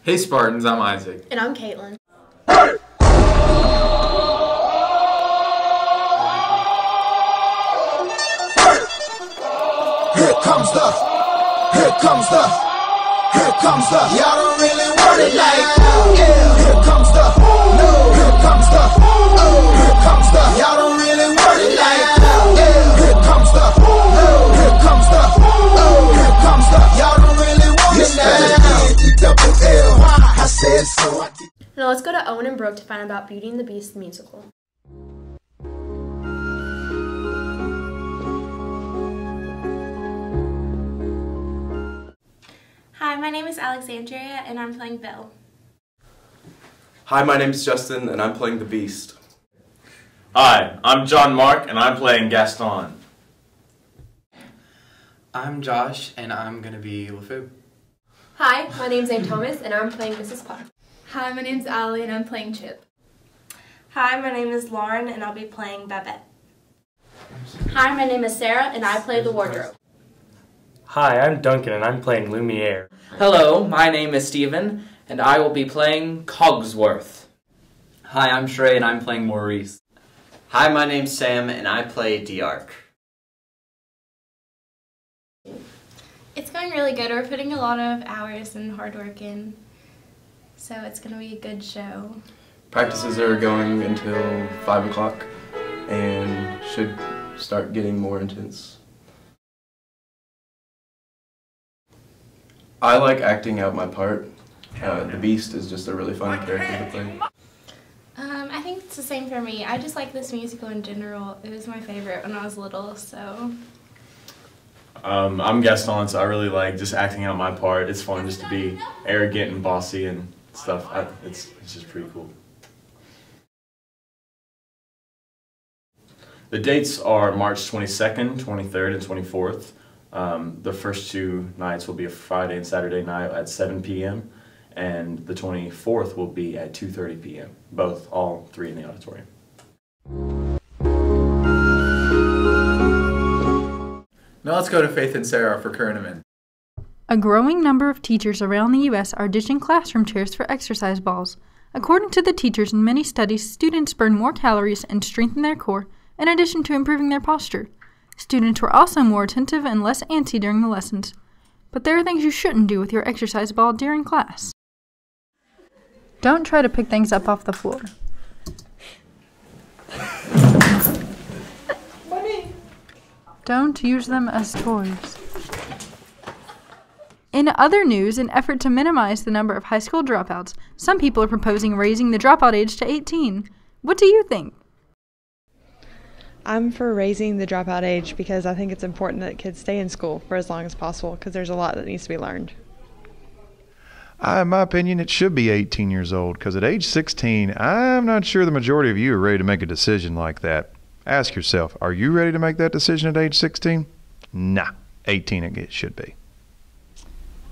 Hey Spartans, I'm Isaac. And I'm Caitlin. Here comes the, y'all don't really want it like, yeah. Here comes the, y'all don't really want it like, yeah. Here comes the, y'all don't really want it like, E-double-L, I said so. Now let's go to Owen and Brooke to find out about Beauty and the Beast the musical. Hi, my name is Alexandria and I'm playing Belle. Hi, my name is Justin and I'm playing the Beast. Hi, I'm John Mark and I'm playing Gaston. I'm Josh and I'm gonna be LeFou. Hi, my name's Anne Thomas and I'm playing Mrs. Puff. Hi, my name's Allie and I'm playing Chip. Hi, my name is Lauren and I'll be playing Babette. Hi, my name is Sarah and I play the wardrobe. Hi, I'm Duncan and I'm playing Lumiere. Hello, my name is Steven and I will be playing Cogsworth. Hi, I'm Shrey and I'm playing Maurice. Hi, my name's Sam and I play D'Arc. It's going really good. We're putting a lot of hours and hard work in, so it's going to be a good show. Practices are going until 5 o'clock and should start getting more intense. I like acting out my part. The Beast is just a really fun character to play. I think it's the same for me. I just like this musical in general. It was my favorite when I was little, so... I'm Gaston, so I really like just acting out my part. It's fun just to be arrogant and bossy and stuff. It's just pretty cool. The dates are March 22nd, 23rd, and 24th. The first two nights will be a Friday and Saturday night at 7 p.m. and the 24th will be at 2:30 p.m. All three in the auditorium. Now let's go to Faith and Sarah for current event. A growing number of teachers around the U.S. are ditching classroom chairs for exercise balls. According to the teachers in many studies, students burn more calories and strengthen their core, in addition to improving their posture. Students were also more attentive and less antsy during the lessons. But there are things you shouldn't do with your exercise ball during class. Don't try to pick things up off the floor. Don't use them as toys. In other news, in an effort to minimize the number of high school dropouts, some people are proposing raising the dropout age to 18. What do you think? I'm for raising the dropout age because I think it's important that kids stay in school for as long as possible because there's a lot that needs to be learned. In my opinion, it should be 18 years old because at age 16, I'm not sure the majority of you are ready to make a decision like that. Ask yourself, are you ready to make that decision at age 16? Nah, 18 it should be.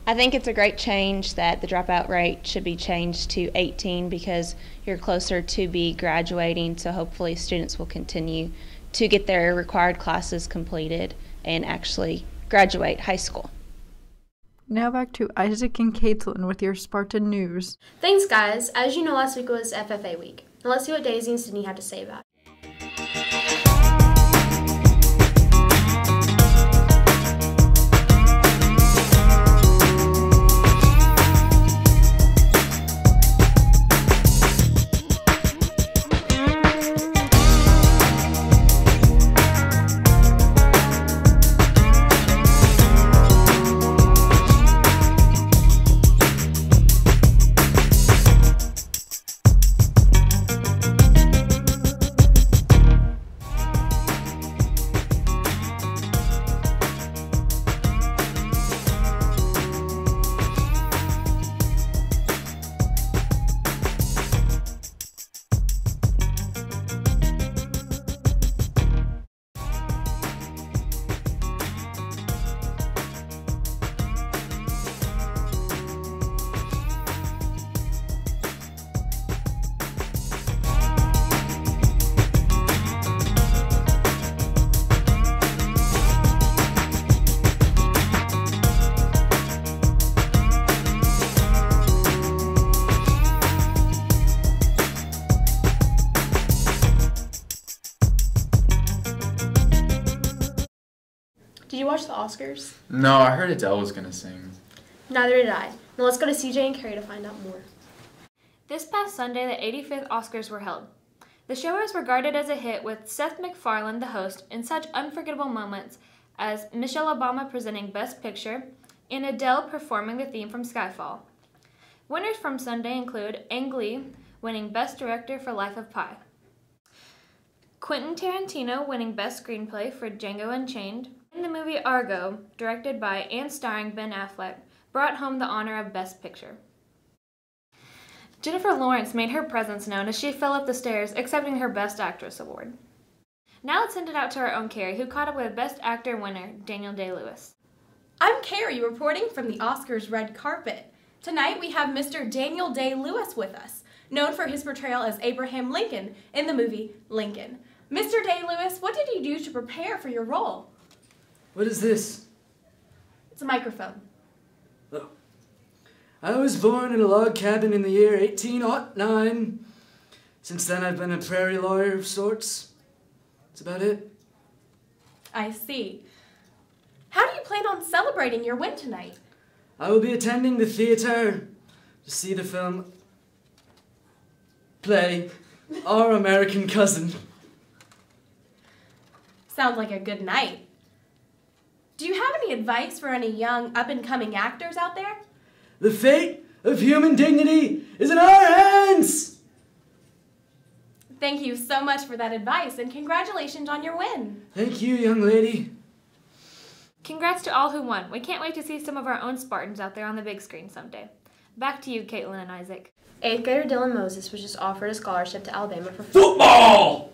I think it's a great change that the dropout rate should be changed to 18 because you're closer to be graduating, so hopefully students will continue to get their required classes completed and actually graduate high school. Now back to Isaac and Caitlin with your Spartan news. Thanks guys. As you know, last week was FFA week. Now let's see what Daisy and Sydney had to say about it. the Oscars? No, I heard Adele was gonna sing. Neither did I. Now let's go to CJ and Carrie to find out more. This past Sunday, the 85th Oscars were held. The show was regarded as a hit, with Seth MacFarlane, the host, in such unforgettable moments as Michelle Obama presenting Best Picture and Adele performing the theme from Skyfall. Winners from Sunday include Ang Lee winning Best Director for Life of Pi, Quentin Tarantino winning Best Screenplay for Django Unchained, and the movie Argo, directed by and starring Ben Affleck, brought home the honor of Best Picture. Jennifer Lawrence made her presence known as she fell up the stairs, accepting her Best Actress award. Now let's send it out to our own Carrie, who caught up with Best Actor winner Daniel Day-Lewis. I'm Carrie, reporting from the Oscars red carpet. Tonight we have Mr. Daniel Day-Lewis with us, known for his portrayal as Abraham Lincoln in the movie Lincoln. Mr. Day-Lewis, what did you do to prepare for your role? What is this? It's a microphone. Oh. I was born in a log cabin in the year 1809. Since then I've been a prairie lawyer of sorts. That's about it. I see. How do you plan on celebrating your win tonight? I will be attending the theater to see the film play Our American Cousin. Sounds like a good night. Do you have any advice for any young up-and-coming actors out there? The fate of human dignity is in our hands! Thank you so much for that advice, and congratulations on your win. Thank you, young lady. Congrats to all who won. We can't wait to see some of our own Spartans out there on the big screen someday. Back to you, Caitlin and Isaac. 8th grader Dylan Moses was just offered a scholarship to Alabama for football!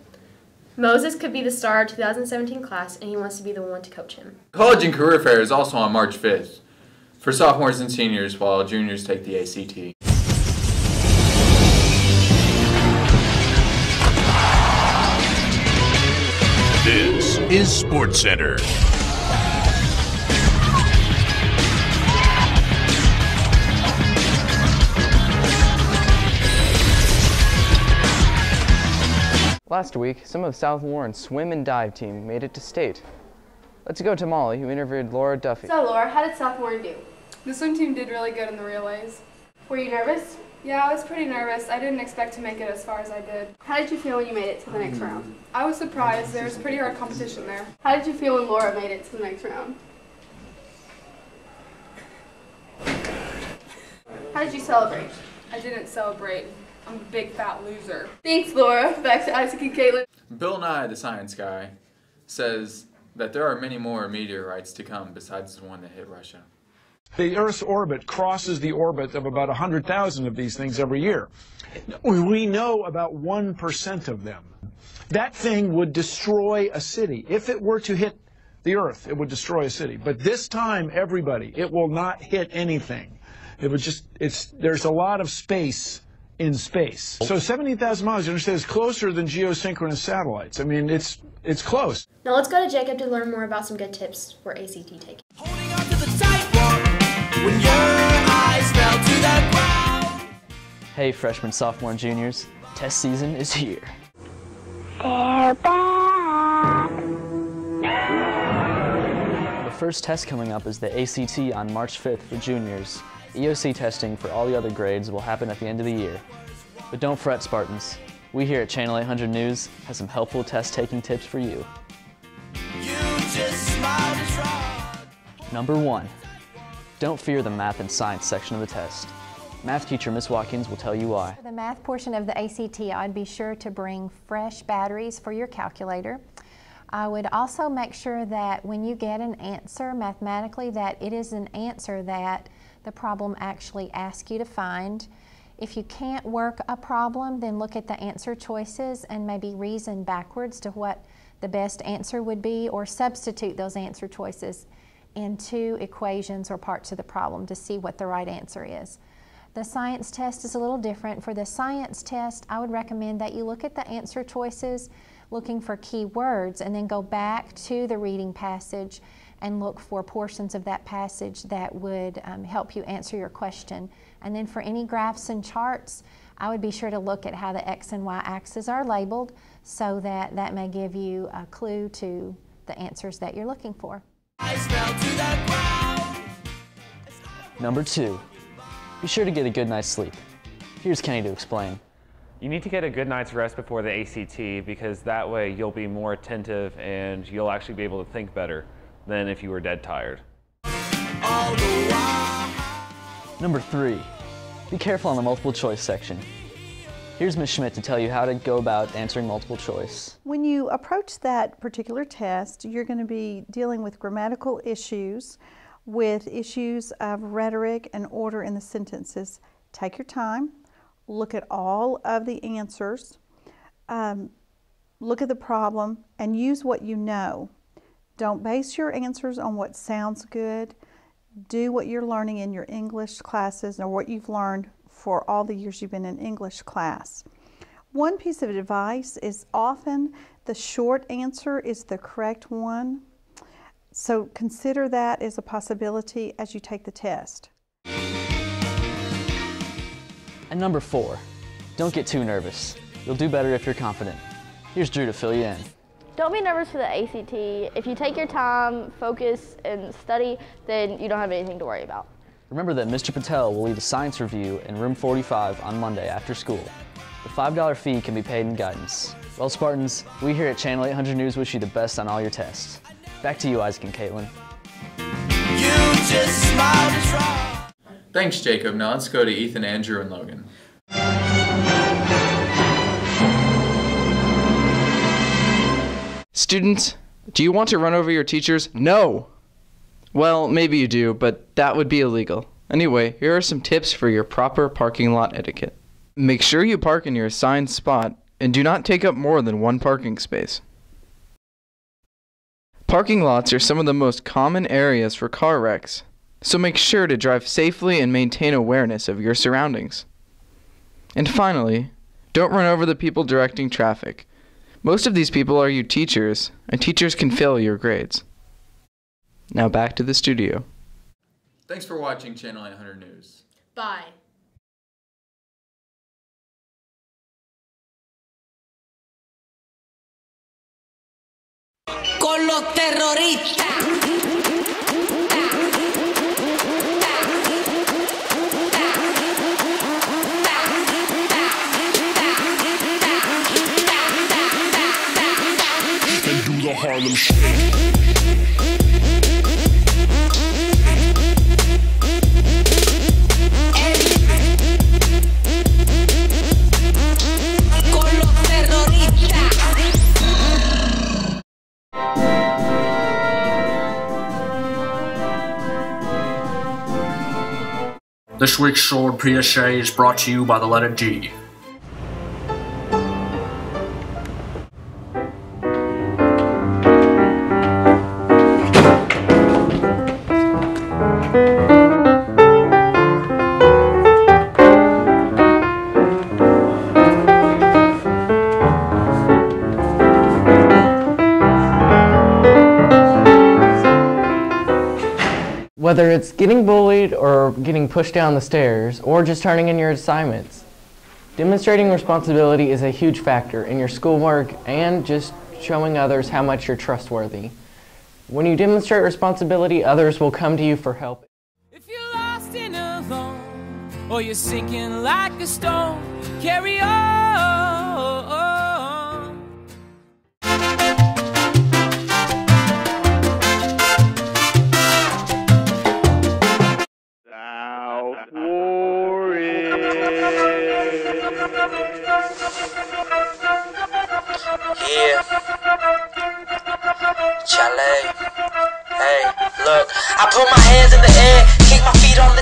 Moses could be the star of 2017 class, and he wants to be the one to coach him. College and Career Fair is also on March 5th for sophomores and seniors, while juniors take the ACT. This is SportsCenter. Last week, some of South Warren's swim and dive team made it to state. Let's go to Molly, who interviewed Laura Duffy. So, Laura, how did South Warren do? The swim team did really good in the relays. Were you nervous? Yeah, I was pretty nervous. I didn't expect to make it as far as I did. How did you feel when you made it to the next round? I was surprised. There was pretty hard competition there. How did you feel when Laura made it to the next round? How did you celebrate? I didn't celebrate. I'm a big fat loser. Thanks, Laura. Back to Isaac and Caitlin. Bill Nye, the science guy, says that there are many more meteorites to come besides the one that hit Russia. The Earth's orbit crosses the orbit of about 100,000 of these things every year. We know about 1% of them. That thing would destroy a city. If it were to hit the Earth, it would destroy a city. But this time, everybody, it will not hit anything. It would just, there's a lot of space in space. So 17,000 miles, you understand, is closer than geosynchronous satellites. I mean, it's close. Now let's go to Jacob to learn more about some good tips for ACT taking. When your eyes fell to the ground. Hey, freshmen, sophomore, and juniors. Test season is here. They're back. The first test coming up is the ACT on March 5th for juniors. EOC testing for all the other grades will happen at the end of the year. But don't fret, Spartans. We here at Channel 800 News have some helpful test-taking tips for you. Number 1. Don't fear the math and science section of the test. Math teacher Miss Watkins will tell you why. For the math portion of the ACT, I'd be sure to bring fresh batteries for your calculator. I would also make sure that when you get an answer mathematically, that it is an answer that the problem actually asks you to find. If you can't work a problem, then look at the answer choices and maybe reason backwards to what the best answer would be, or substitute those answer choices into equations or parts of the problem to see what the right answer is. The science test is a little different. For the science test, I would recommend that you look at the answer choices, looking for key words, and then go back to the reading passage and look for portions of that passage that would help you answer your question. And then for any graphs and charts, I would be sure to look at how the X and Y axes are labeled, so that that may give you a clue to the answers that you're looking for. Number 2, be sure to get a good night's sleep. Here's Kenny to explain. You need to get a good night's rest before the ACT because that way you'll be more attentive and you'll actually be able to think better than if you were dead tired. Number 3, be careful on the multiple choice section. Here's Ms. Schmidt to tell you how to go about answering multiple choice. When you approach that particular test, you're going to be dealing with grammatical issues, with issues of rhetoric and order in the sentences. Take your time, look at all of the answers, look at the problem, and use what you know. Don't base your answers on what sounds good. Do what you're learning in your English classes or what you've learned for all the years you've been in English class. One piece of advice is often the short answer is the correct one. So consider that as a possibility as you take the test. And number 4, don't get too nervous. You'll do better if you're confident. Here's Drew to fill you in. Don't be nervous for the ACT. If you take your time, focus, and study, then you don't have anything to worry about. Remember that Mr. Patel will lead a science review in room 45 on Monday after school. The $5 fee can be paid in guidance. Well, Spartans, we here at Channel 800 News wish you the best on all your tests. Back to you, Isaac and Caitlin. Thanks, Jacob. Now let's go to Ethan, Andrew, and Logan. Students, do you want to run over your teachers? No! Well, maybe you do, but that would be illegal. Anyway, here are some tips for your proper parking lot etiquette. Make sure you park in your assigned spot and do not take up more than one parking space. Parking lots are some of the most common areas for car wrecks, so make sure to drive safely and maintain awareness of your surroundings. And finally, don't run over the people directing traffic. Most of these people are you teachers, and teachers can fail your grades. Now back to the studio. Thanks for watching Channel 800 News. Bye. Con los terroristas. The Harlem Shake. This week's Sword PSA is brought to you by the letter G. Whether it's getting bullied or getting pushed down the stairs or just turning in your assignments, demonstrating responsibility is a huge factor in your schoolwork and just showing others how much you're trustworthy. When you demonstrate responsibility, others will come to you for help. If you're lost and alone, or you're sinking like a stone, carry on. Yeah. Chalet. Hey, look. I put my hands in the air, kick my feet on